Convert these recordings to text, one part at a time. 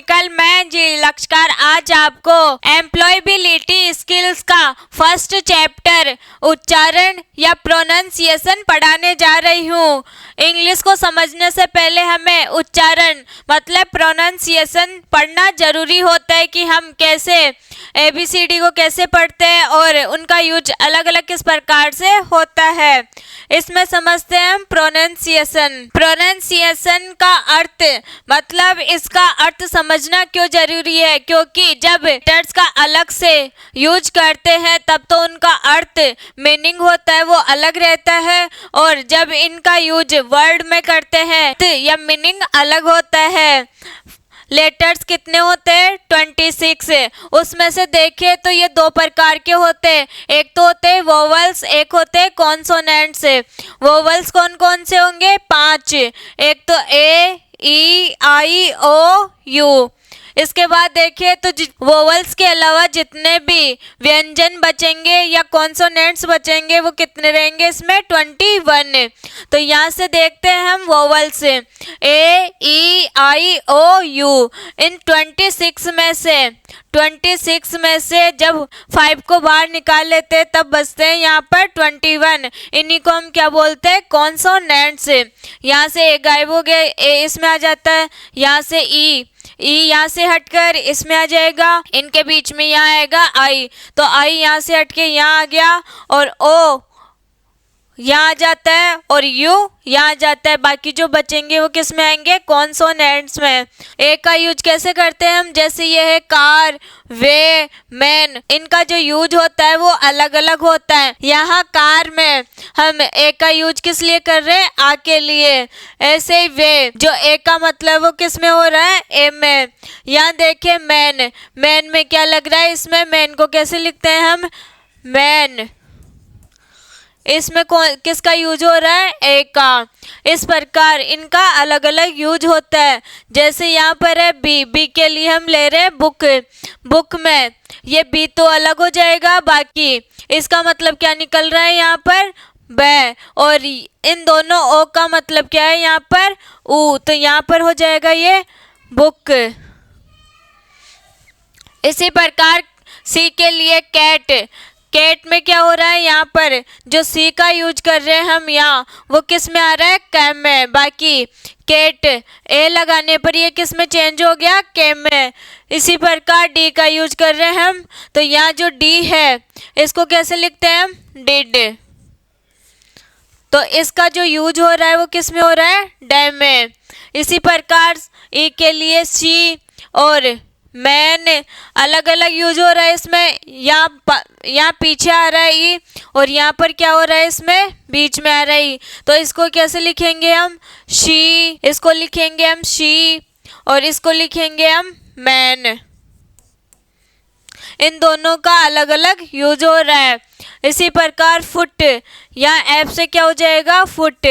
Technical मैं जी लक्षकार आज आपको एम्प्लॉयबिलिटी स्किल्स का फर्स्ट चैप्टर उच्चारण या प्रोनाउंसिएशन पढ़ाने जा रही हूँ। इंग्लिश को समझने से पहले हमें उच्चारण मतलब प्रोनाउंसिएशन पढ़ना जरूरी होता है कि हम कैसे ABCD को कैसे पढ़ते हैं और उनका यूज अलग अलग किस प्रकार से होता है। इसमें समझते हैं हम प्रोनाउंसिएशन। प्रोनाउंसिएशन का अर्थ मतलब इसका अर्थ समझना क्यों जरूरी है, क्योंकि जब लेटर्स का अलग से यूज करते हैं तब तो उनका अर्थ मीनिंग होता है वो अलग रहता है, और जब इनका यूज वर्ड में करते हैं तो यह मीनिंग अलग होता है। लेटर्स कितने होते हैं 26। उसमें से देखें तो ये दो प्रकार के होते हैं, एक तो होते हैं वोवल्स, एक होते हैं कॉन्सोनेंट्स। वोवल्स कौन कौन से होंगे 5, एक तो A E I O U। इसके बाद देखिए तो वोवल्स के अलावा जितने भी व्यंजन बचेंगे या कॉन्सोनेंट्स बचेंगे वो कितने रहेंगे इसमें 21। तो यहाँ से देखते हैं हम vowels A E I O U। इन 26 में से जब 5 को बाहर निकाल लेते हैं तब बचते हैं यहाँ पर 21। इन्हीं को हम क्या बोलते हैं कॉन्सोनेंट्स। यहाँ से ए गायब हो गया, ए इसमें आ जाता है, यहाँ से ई यहाँ से हटकर इसमें आ जाएगा, इनके बीच में यहाँ आएगा आई, तो आई यहाँ से हटके यहाँ आ गया, और ओ यहाँ आ जाता है और यू यहाँ आ जाता है। बाकी जो बचेंगे वो किस में आएंगे कॉन्सोनेंट्स में। ए का यूज कैसे करते हैं हम, जैसे ये है कार, वे, मैन, इनका जो यूज होता है वो अलग अलग होता है। यहाँ कार में हम ए का यूज किस लिए कर रहे हैं आ के लिए, ऐसे ही वे जो ए का मतलब वो किस में हो रहा है ए में। यहाँ देखिए मैन, मैन में क्या लग रहा है इसमें, मैन को कैसे लिखते हैं हम मैन, इसमें किसका यूज हो रहा है ए का। इस प्रकार इनका अलग अलग यूज होता है। जैसे यहाँ पर है बी, बी के लिए हम ले रहे हैं बुक, बुक में ये बी तो अलग हो जाएगा, बाकी इसका मतलब क्या निकल रहा है यहाँ पर बै, और इन दोनों ओ का मतलब क्या है यहाँ पर ऊ, तो यहाँ पर हो जाएगा ये बुक। इसी प्रकार सी के लिए कैट, कैट में क्या हो रहा है यहाँ पर जो सी का यूज कर रहे हैं हम यहाँ वो किस में आ रहा है कैम में, बाकी कैट ए लगाने पर ये किस में चेंज हो गया कैम में। इसी प्रकार डी का यूज कर रहे हैं हम, तो यहाँ जो डी है इसको कैसे लिखते हैं हम डिड, तो इसका जो यूज हो रहा है वो किस में हो रहा है डैम में। इसी प्रकार ई के लिए सी और मैन अलग अलग यूज हो रहा है इसमें, यहाँ पीछे आ रहा है ई और यहाँ पर क्या हो रहा है इसमें बीच में आ रहा है ई, तो इसको कैसे लिखेंगे हम शी, इसको लिखेंगे हम शी और इसको लिखेंगे हम मैन। इन दोनों का अलग अलग यूज हो रहा है। इसी प्रकार फुट, यहाँ एफ से क्या हो जाएगा फुट,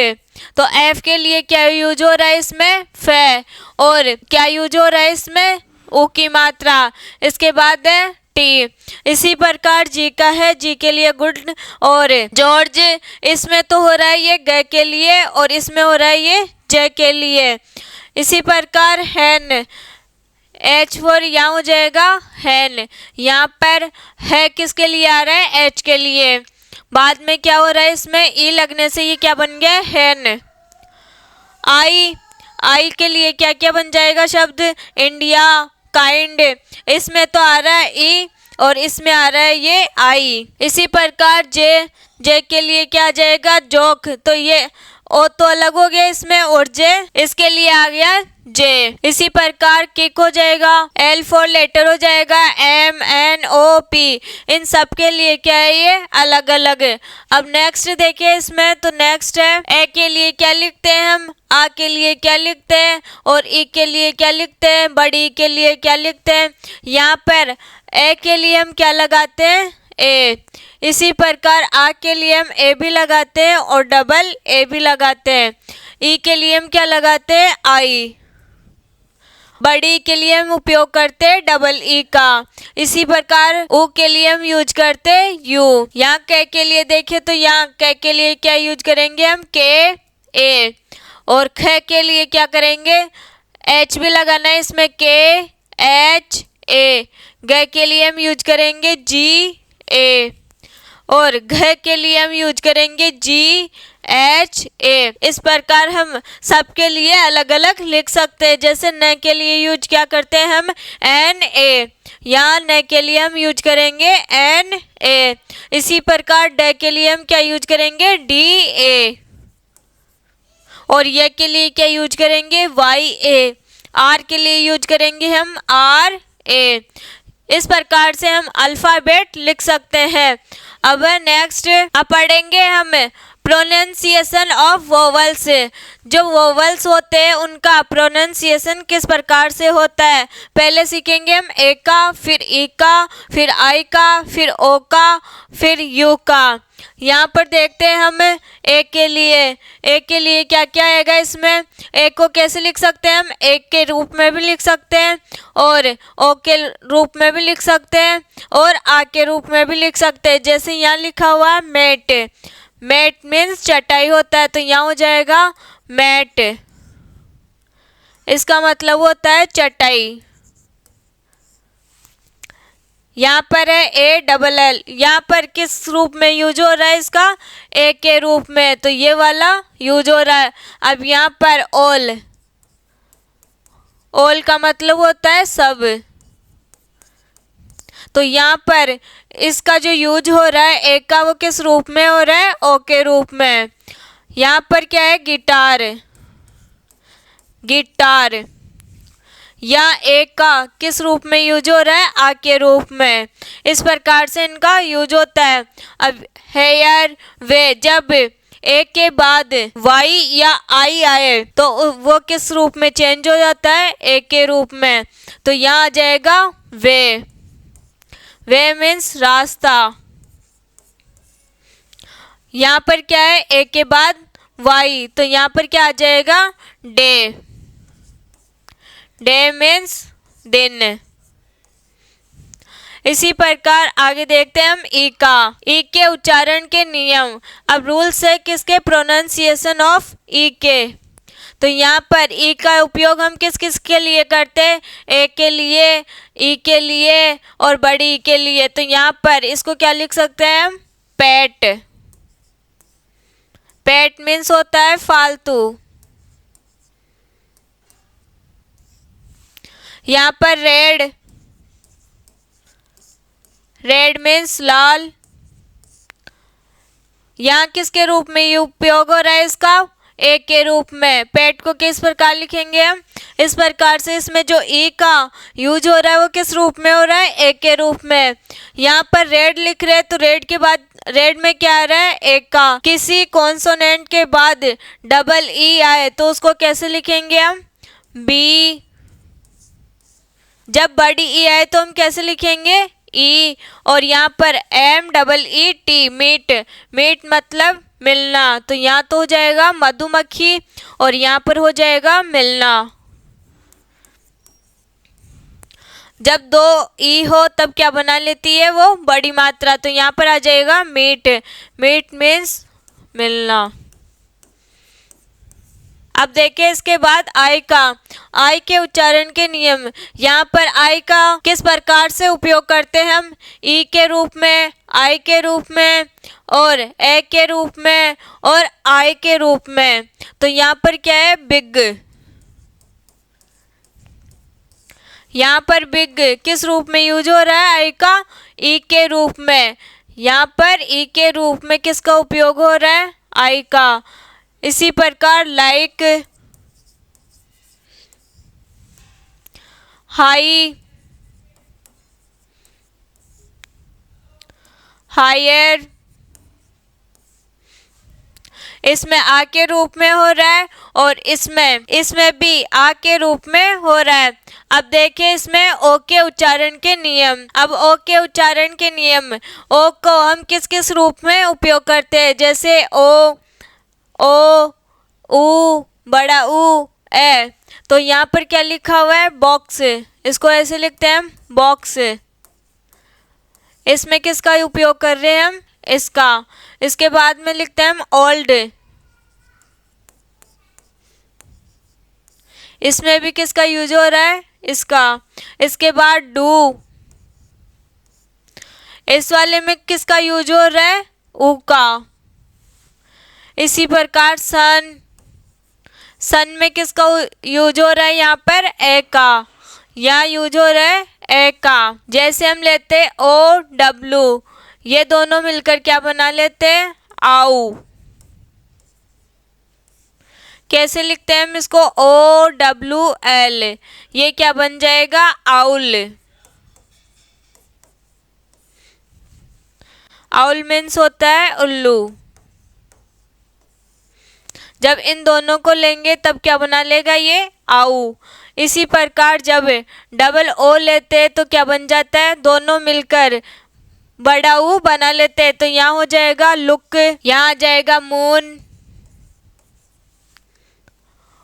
तो एफ के लिए क्या यूज हो रहा है इसमें फे, और क्या यूज हो रहा है इसमें ओ की मात्रा। इसके बाद है टी। इसी प्रकार जी का है, जी के लिए गुड और जॉर्ज, इसमें तो हो रहा है ये ग के लिए और इसमें हो रहा है ये ज के लिए। इसी प्रकार हैन, एच फॉर यहाँ हो जाएगा हैन, यहाँ पर है किसके लिए आ रहा है एच के लिए, बाद में क्या हो रहा है इसमें ई लगने से ये क्या बन गया हैन। आई, आई के लिए क्या क्या बन जाएगा शब्द इंडिया, काइंड, इसमें तो आ रहा है ई और इसमें आ रहा है ये आई। इसी प्रकार जे, जे के लिए क्या आ जाएगा जोक, तो ये ओ तो अलग हो गया इसमें और जे इसके लिए आ गया जे। इसी प्रकार किक हो जाएगा, एल फॉर लेटर हो जाएगा एम एन ओ पी, इन सब के लिए क्या है ये अलग अलग। अब नेक्स्ट देखिए इसमें, तो नेक्स्ट है ए के लिए क्या लिखते हैं हम, आ के लिए क्या लिखते हैं और ई के लिए क्या लिखते हैं, बड़ी के लिए क्या लिखते हैं। यहाँ पर ए के लिए हम क्या लगाते हैं ए, इसी प्रकार आ के लिए हम ए भी लगाते हैं और डबल ए भी लगाते हैं। ई के लिए हम क्या लगाते हैं आई, बड़ी के लिए हम उपयोग करते हैं डबल ई का। इसी प्रकार ऊ के लिए हम यूज करते हैं यू। यहाँ के लिए देखें तो यहाँ के लिए क्या यूज करेंगे हम के ए, और ख के लिए क्या करेंगे एच भी लगाना है इसमें के एच ए। ग के लिए हम यूज करेंगे जी ए, और घ के लिए हम यूज करेंगे जी एच ए। इस प्रकार हम सबके लिए अलग अलग लिख सकते हैं। जैसे न के लिए यूज क्या करते हैं हम एन ए, यहाँ न के लिए हम यूज करेंगे एन ए। इसी प्रकार ड के लिए हम क्या यूज करेंगे डी ए, और य के लिए क्या यूज करेंगे वाई ए। आर के लिए यूज करेंगे हम आर ए। इस प्रकार से हम अल्फ़ाबेट लिख सकते हैं। अब नेक्स्ट अब पढ़ेंगे हम प्रोनाउंसिएशन ऑफ वोवल्स। जो वोवल्स होते हैं उनका प्रोनाउंसिएशन किस प्रकार से होता है। पहले सीखेंगे हम ए का, फिर ई का, फिर आई का, फिर ओ का, फिर यू का। यहाँ पर देखते हैं हम ए के लिए क्या क्या आएगा। इसमें ए को कैसे लिख सकते हैं हम, एक के रूप में भी लिख सकते हैं, और ओ के रूप में भी लिख सकते हैं, और आ के रूप में भी लिख सकते हैं। जैसे यहाँ लिखा हुआ है मैट, मैट मीन्स चटाई होता है, तो यहाँ हो जाएगा मैट, इसका मतलब होता है चटाई। यहाँ पर है ए डबल एल, यहाँ पर किस रूप में यूज हो रहा है इसका, ए के रूप में, तो ये वाला यूज हो रहा है। अब यहाँ पर ऑल, ऑल का मतलब होता है सब, तो यहाँ पर इसका जो यूज हो रहा है ए का वो किस रूप में हो रहा है, ओ के रूप में। यहाँ पर क्या है गिटार, गिटार, या ए का किस रूप में यूज हो रहा है, आ के रूप में। इस प्रकार से इनका यूज होता है। अब हेयर वे, जब ए के बाद वाई या आई आए तो वो किस रूप में चेंज हो जाता है, ए के रूप में, तो यहाँ आ जाएगा वे, वे मीन्स रास्ता। यहाँ पर क्या है ए के बाद वाई, तो यहाँ पर क्या आ जाएगा डे, डे मीन्स दिन। इसी प्रकार आगे देखते हैं हम ई का, ई के उच्चारण के नियम। अब रूल्स है किसके, प्रोनाउंसिएशन ऑफ ई के। तो यहाँ पर ई का उपयोग हम किस किस के लिए करते हैं, ए के लिए, ई के लिए, और बड़ी ई के लिए। तो यहाँ पर इसको क्या लिख सकते हैं हम, पेट, पेट मीन्स होता है फालतू। यहाँ पर रेड, रेड मीन्स लाल। यहाँ किसके रूप में ये उपयोग हो रहा है इसका, ए के रूप में। पेट को किस प्रकार लिखेंगे हम, इस प्रकार से। इसमें जो ई का यूज हो रहा है वो किस रूप में हो रहा है, ए के रूप में। यहाँ पर रेड लिख रहे हैं तो रेड के बाद रेड में क्या आ रहा है, ए का। किसी कॉन्सोनेंट के बाद डबल ई आए तो उसको कैसे लिखेंगे हम, बी। जब बड़ी ई आए तो हम कैसे लिखेंगे, ई। और यहाँ पर M double E T, meet, meet मतलब मिलना, तो यहाँ तो हो जाएगा मधुमक्खी, और यहाँ पर हो जाएगा मिलना। जब दो ई हो तब क्या बना लेती है वो, बड़ी मात्रा, तो यहाँ पर आ जाएगा मीट, मीट मीन्स मिलना। अब देखिए इसके बाद आई का, आई के उच्चारण के नियम। यहाँ पर आई का किस प्रकार से उपयोग करते हैं हम, ई के रूप में, आई के रूप में, और ए के रूप में, और आई के रूप में। तो यहाँ पर क्या है बिग, यहाँ पर बिग किस रूप में यूज हो रहा है, आई का, ई के रूप में। यहाँ पर ई के रूप में किसका उपयोग हो रहा है, आई का। इसी प्रकार लाइक, हाई, हायर, इसमें आ के रूप में हो रहा है, और इसमें भी आ के रूप में हो रहा है। अब देखिए इसमें ओ के उच्चारण के नियम। अब ओ के उच्चारण के नियम, ओ को हम किस किस रूप में उपयोग करते हैं, जैसे ओ, ऊ, बड़ा ऊ, ए। तो यहाँ पर क्या लिखा हुआ है, बॉक्स, इसको ऐसे लिखते हैं हम बॉक्स। इसमें किसका उपयोग कर रहे हैं हम, इसका। इसके बाद में लिखते हैं हम ओल्ड, इसमें भी किसका यूज हो रहा है, इसका। इसके बाद डू, इस वाले में किसका यूज हो रहा है? ऊ का। इसी प्रकार सन, सन में किसका यूज हो रहा है? यहाँ पर ए का, यहाँ यूज हो रहा है ए का। जैसे हम लेते ओ डब्लू, ये दोनों मिलकर क्या बना लेते हैं? आउ। कैसे लिखते हैं हम इसको? ओ डब्लू एल, ये क्या बन जाएगा? आउल। आउल मीन्स होता है उल्लू। जब इन दोनों को लेंगे तब क्या बना लेगा ये? आऊ। इसी प्रकार जब डबल ओ लेते हैं तो क्या बन जाता है? दोनों मिलकर बड़ा ऊ बना लेते हैं, तो यहाँ हो जाएगा लुक, यहाँ आ जाएगा मून।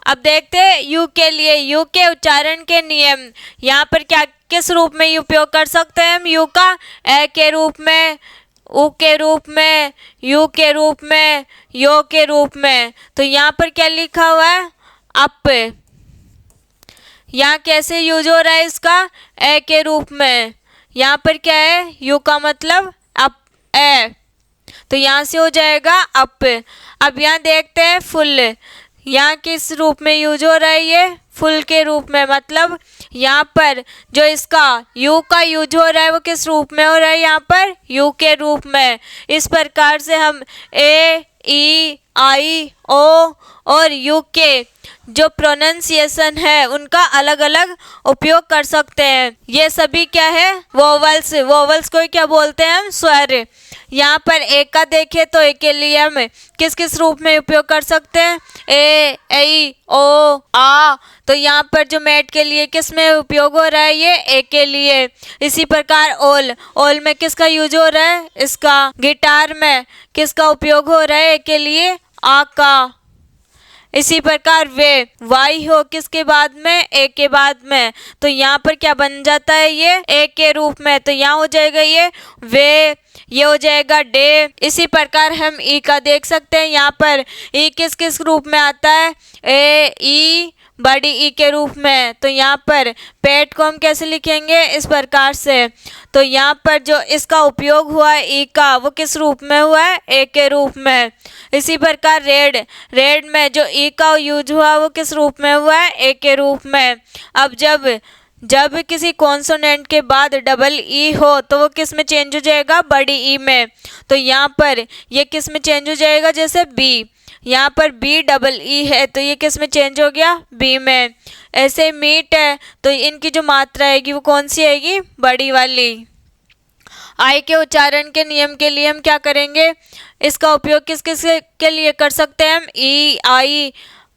अब देखते हैं यू के लिए, यू के उच्चारण के नियम। यहाँ पर क्या किस रूप में उपयोग कर सकते हैं हम यू का? ए के रूप में, उ के रूप में, यू के रूप में, यो के रूप में। तो यहाँ पर क्या लिखा हुआ है? अप। यहाँ कैसे यूज हो रहा है इसका? ए के रूप में। यहाँ पर क्या है? यू का मतलब अप, ए, तो यहाँ से हो जाएगा अप। अब यहाँ देखते हैं फुल, यहाँ किस रूप में यूज हो रहा है? ये फुल के रूप में, मतलब यहाँ पर जो इसका यू का यूज हो रहा है वो किस रूप में हो रहा है? यहाँ पर यू के रूप में। इस प्रकार से हम ए, ई, आई, ओ और यू के जो प्रोनाउंसिएशन है उनका अलग अलग उपयोग कर सकते हैं। ये सभी क्या है? वोवल्स। वोवल्स को क्या बोलते हैं हम? स्वर। यहाँ पर ए का देखें तो ए के लिए हम किस किस रूप में उपयोग कर सकते हैं? ए, ऐ, ओ, आ। तो यहाँ पर जो मैट के लिए किस में उपयोग हो रहा है? ये ए के लिए। इसी प्रकार ओल, ओल में किसका यूज हो रहा है? इसका। गिटार में किसका उपयोग हो रहा है? ए के लिए, आ का। इसी प्रकार वे, वाई हो किसके बाद में? ए के बाद में। तो यहाँ पर क्या बन जाता है? ये ए के रूप में, तो यहाँ हो जाएगा ये वे, ये हो जाएगा डे। इसी प्रकार हम ई का देख सकते हैं। यहाँ पर ई किस किस रूप में आता है? ए, ई, बड़ी ई के रूप में। तो यहाँ पर पेट को हम कैसे लिखेंगे? इस प्रकार से। तो यहाँ पर जो इसका उपयोग हुआ है ई का, वो किस रूप में हुआ है? ए के रूप में। इसी प्रकार रेड, रेड में जो ई का यूज हुआ वो किस रूप में हुआ है? ए के रूप में। अब जब किसी कॉन्सोनेंट के बाद डबल ई हो तो वो किस में चेंज हो जाएगा? बड़ी ई में। तो यहाँ पर ये किस में चेंज हो जाएगा? जैसे बी, यहाँ पर बी डबल ई है तो ये किस में चेंज हो गया? बी में। ऐसे मीट है तो इनकी जो मात्रा आएगी वो कौन सी आएगी? बड़ी वाली। आई के उच्चारण के नियम के लिए हम क्या करेंगे? इसका उपयोग किस किस के लिए कर सकते हैं हम? ई, आई,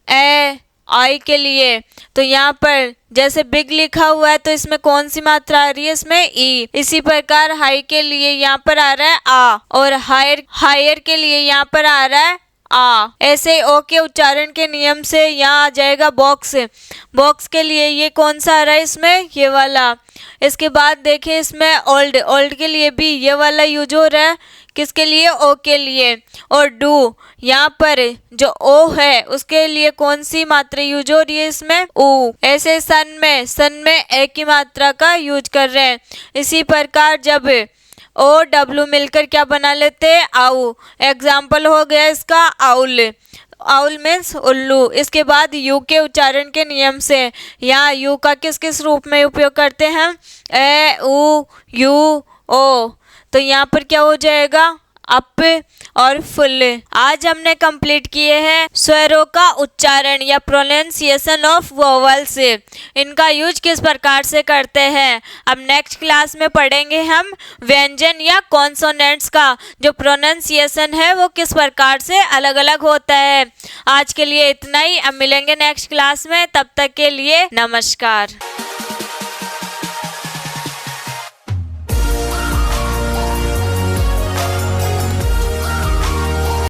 ए, आई के लिए। तो यहाँ पर जैसे बिग लिखा हुआ है तो इसमें कौन सी मात्रा आ रही है? इसमें ई। इसी प्रकार हाई के लिए यहाँ पर आ रहा है आ, और हायर, हायर के लिए यहाँ पर आ रहा है आ। ऐसे ओ के उच्चारण के नियम से यहाँ आ जाएगा बॉक्स। बॉक्स के लिए ये कौन सा आ रहा है? इसमें ये वाला। इसके बाद देखें इसमें ओल्ड, ओल्ड के लिए भी ये वाला यूज हो रहा है। किसके लिए? ओ के लिए। और डू, यहाँ पर जो ओ है उसके लिए कौन सी मात्रा यूज हो रही है? इसमें ऊ। ऐसे सन में ए की मात्रा का यूज कर रहे हैं। इसी प्रकार जब ओ डब्लू मिलकर क्या बना लेते हैं? आउ। एग्जाम्पल हो गया इसका आउल। आउल मीन्स उल्लू। इसके बाद यू के उच्चारण के नियम से यहाँ यू का किस किस रूप में उपयोग करते हैं हम? ए, उ, यू, ओ। तो यहाँ पर क्या हो जाएगा? अप और फुल। आज हमने कंप्लीट किए हैं स्वरों का उच्चारण या प्रोनाउंसिएशन ऑफ वोवल्स। इनका यूज किस प्रकार से करते हैं। अब नेक्स्ट क्लास में पढ़ेंगे हम व्यंजन या कॉन्सोनेंट्स का जो प्रोनाउंसिएशन है वो किस प्रकार से अलग अलग होता है। आज के लिए इतना ही। अब मिलेंगे नेक्स्ट क्लास में, तब तक के लिए नमस्कार।